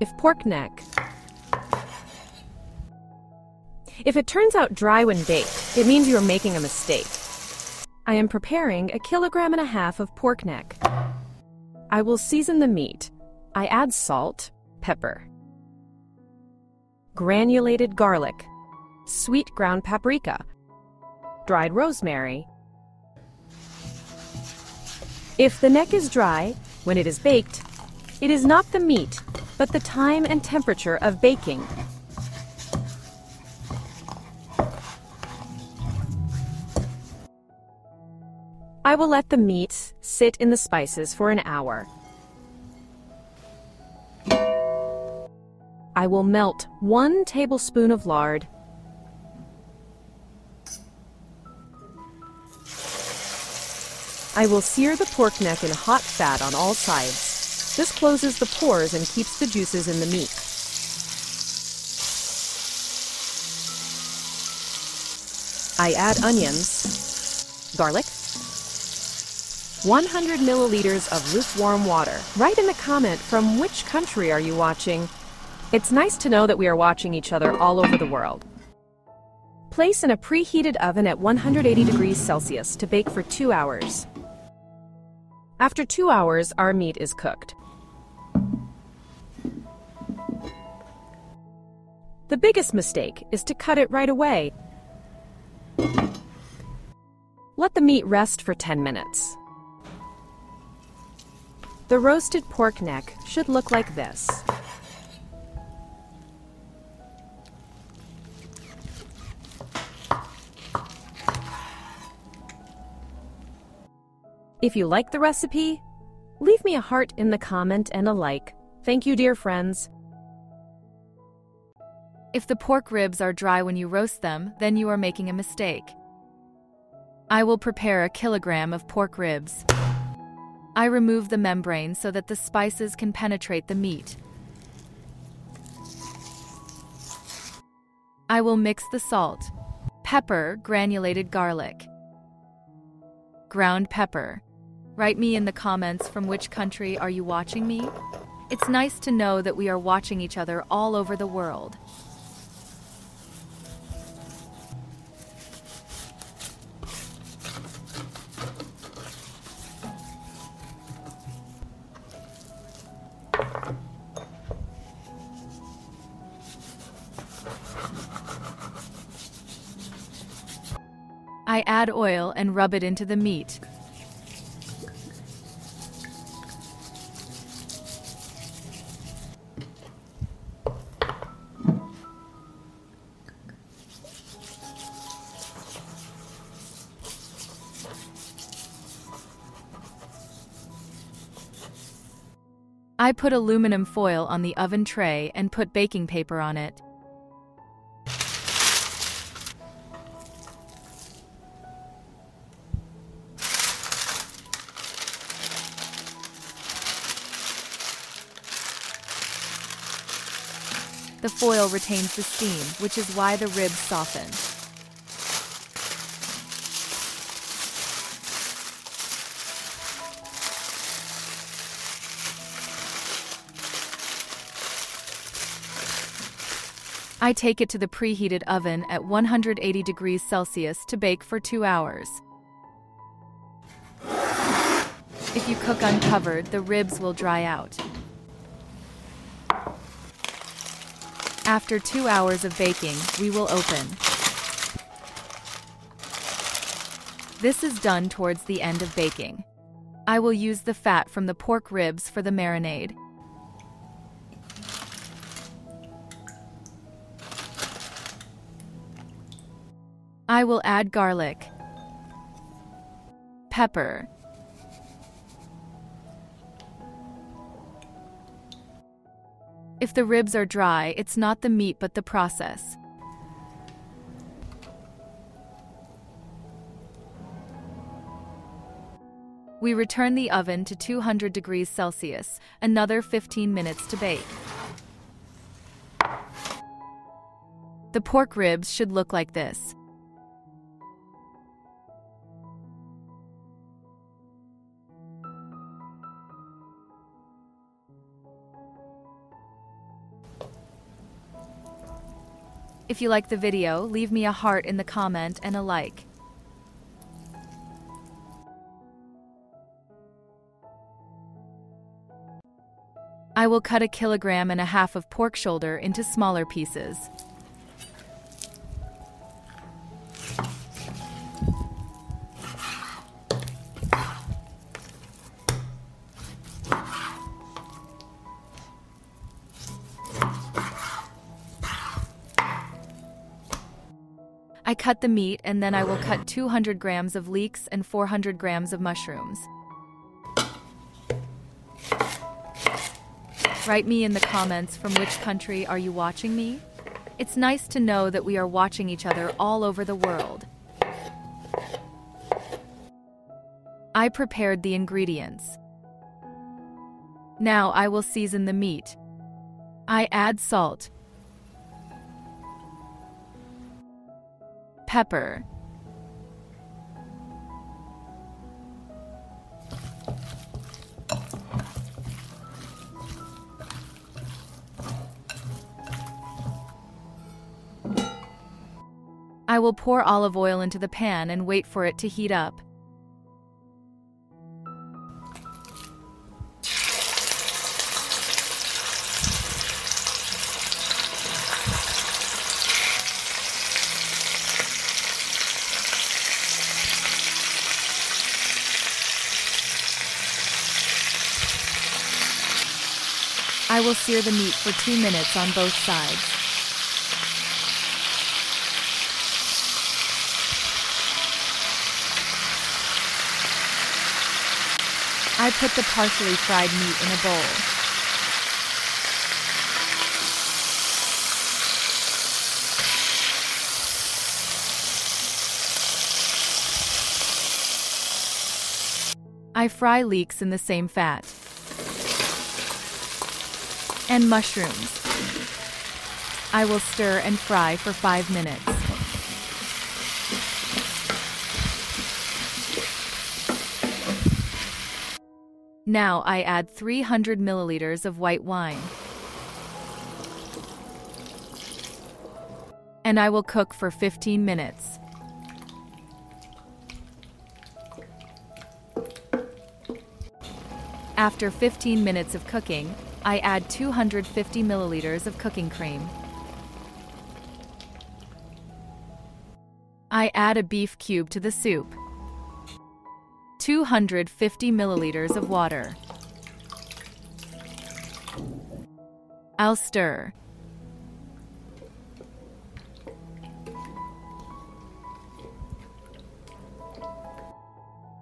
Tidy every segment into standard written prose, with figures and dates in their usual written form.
If pork neck. If it turns out dry when baked, it means you are making a mistake. I am preparing 1.5 kilograms of pork neck. I will season the meat. I add salt, pepper, granulated garlic, sweet ground paprika, dried rosemary. If the neck is dry, when it is baked, it is not the meat, but the time and temperature of baking. I will let the meat sit in the spices for an hour. I will melt 1 tablespoon of lard. I will sear the pork neck in hot fat on all sides. This closes the pores and keeps the juices in the meat. I add onions, garlic, 100 milliliters of lukewarm water. Write in the comment from which country are you watching. It's nice to know that we are watching each other all over the world. Place in a preheated oven at 180 degrees Celsius to bake for 2 hours. After 2 hours, our meat is cooked. The biggest mistake is to cut it right away. Let the meat rest for 10 minutes. The roasted pork neck should look like this. If you like the recipe, leave me a heart in the comment and a like. Thank you, dear friends. If the pork ribs are dry when you roast them, then you are making a mistake. I will prepare 1 kilogram of pork ribs. I remove the membrane so that the spices can penetrate the meat. I will mix the salt, pepper, granulated garlic, ground pepper. Write me in the comments from which country are you watching me? It's nice to know that we are watching each other all over the world. I add oil and rub it into the meat. I put aluminum foil on the oven tray and put baking paper on it. The foil retains the steam, which is why the ribs soften. I take it to the preheated oven at 180 degrees Celsius to bake for 2 hours. If you cook uncovered, the ribs will dry out. After 2 hours of baking, we will open. This is done towards the end of baking. I will use the fat from the pork ribs for the marinade. I will add garlic, pepper, if the ribs are dry, it's not the meat but the process. We return the oven to 200 degrees Celsius, another 15 minutes to bake. The pork ribs should look like this. If you like the video, leave me a heart in the comment and a like. I will cut 1.5 kilograms of pork shoulder into smaller pieces. I cut the meat and then I will cut 200 grams of leeks and 400 grams of mushrooms. Write me in the comments from which country are you watching me? It's nice to know that we are watching each other all over the world. I prepared the ingredients. Now I will season the meat. I add salt, pepper, I will pour olive oil into the pan and wait for it to heat up. I will sear the meat for 2 minutes on both sides. I put the partially fried meat in a bowl. I fry leeks in the same fat. And mushrooms. I will stir and fry for 5 minutes. Now I add 300 milliliters of white wine. And I will cook for 15 minutes. After 15 minutes of cooking, I add 250 milliliters of cooking cream. I add a beef cube to the soup. 250 milliliters of water. I'll stir.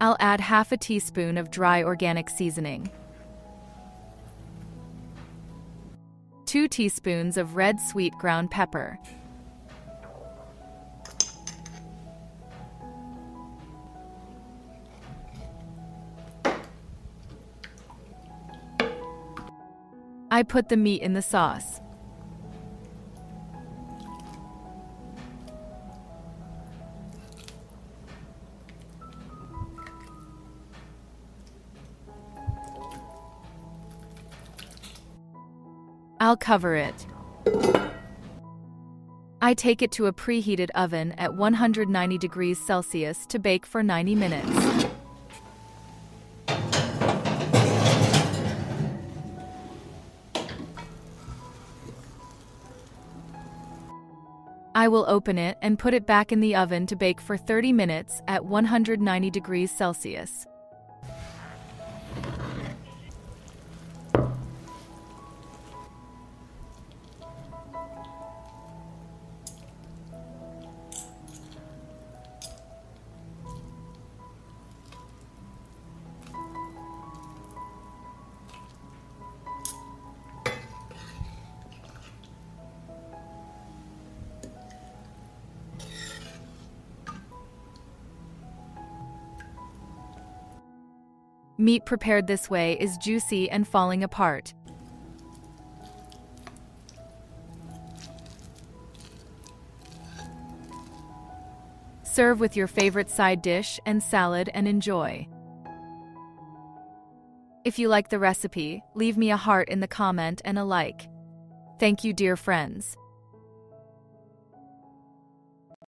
I'll add half a teaspoon of dry organic seasoning. 2 teaspoons of red sweet ground pepper. I put the meat in the sauce. I'll cover it. I take it to a preheated oven at 190 degrees Celsius to bake for 90 minutes. I will open it and put it back in the oven to bake for 30 minutes at 190 degrees Celsius. Meat prepared this way is juicy and falling apart. Serve with your favorite side dish and salad and enjoy. If you like the recipe, leave me a heart in the comment and a like. Thank you, dear friends.